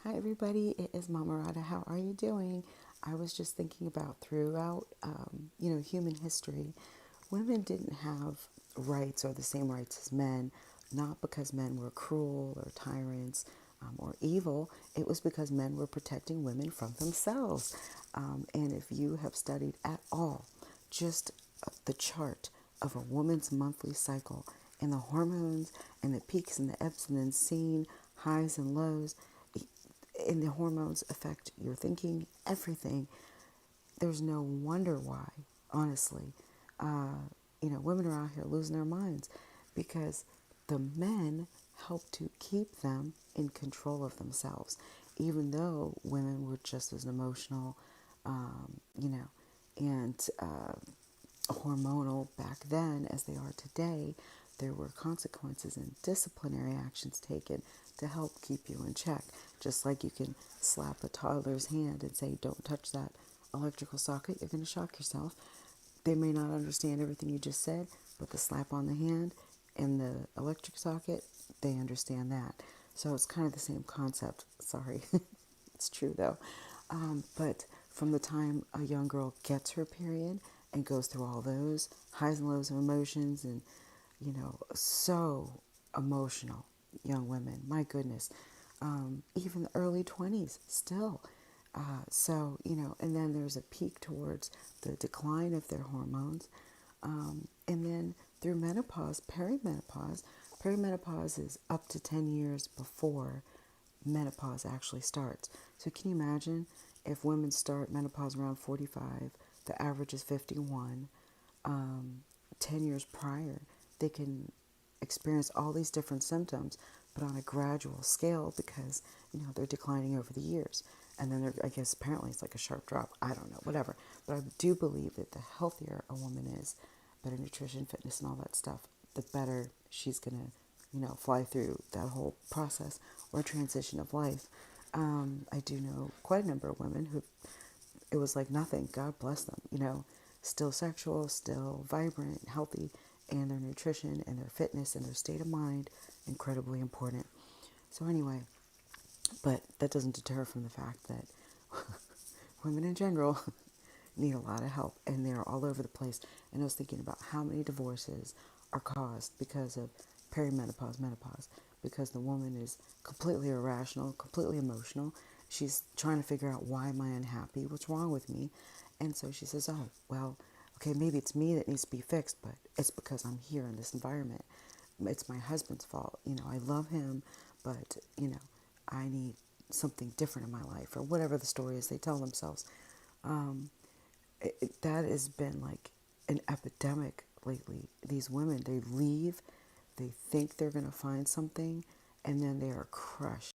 Hi everybody, it is Mama Radha. How are you doing? I was just thinking about throughout, human history, women didn't have rights or the same rights as men, not because men were cruel or tyrants or evil. It was because men were protecting women from themselves. And if you have studied at all, just the chart of a woman's monthly cycle and the hormones and the peaks and the ebbs and the insane highs and lows, and the hormones affect your thinking, everything. There's no wonder why, honestly, women are out here losing their minds because the men help to keep them in control of themselves, even though women were just as emotional, and hormonal back then as they are today. There were consequences and disciplinary actions taken to help keep you in check. Just like you can slap a toddler's hand and say, don't touch that electrical socket, you're going to shock yourself. They may not understand everything you just said, but the slap on the hand and the electric socket, they understand that. So it's kind of the same concept. Sorry, it's true though. But from the time a young girl gets her period and goes through all those highs and lows of emotions and, so emotional, young women, my goodness, even the early 20s still. And then there's a peak towards the decline of their hormones. And then through menopause, perimenopause is up to 10 years before menopause actually starts. So can you imagine if women start menopause around 45, the average is 51, 10 years prior, they can experience all these different symptoms, but on a gradual scale because, they're declining over the years. And then I guess apparently it's like a sharp drop. I don't know, whatever. But I do believe that the healthier a woman is, better nutrition, fitness, and all that stuff, the better she's going to, fly through that whole process or transition of life. I do know quite a number of women who it was like nothing. God bless them, still sexual, still vibrant, healthy, and their nutrition and their fitness and their state of mind, incredibly important. So anyway, but that doesn't deter from the fact that women in general need a lot of help and they're all over the place. And I was thinking about how many divorces are caused because of perimenopause, menopause, because the woman is completely irrational, completely emotional. She's trying to figure out, why am I unhappy? What's wrong with me? And so she says, oh, well, okay, maybe it's me that needs to be fixed, but it's because I'm here in this environment. It's my husband's fault. I love him, but, I need something different in my life, or whatever the story is they tell themselves. That has been like an epidemic lately. These women, they leave, they think they're going to find something, and then they are crushed.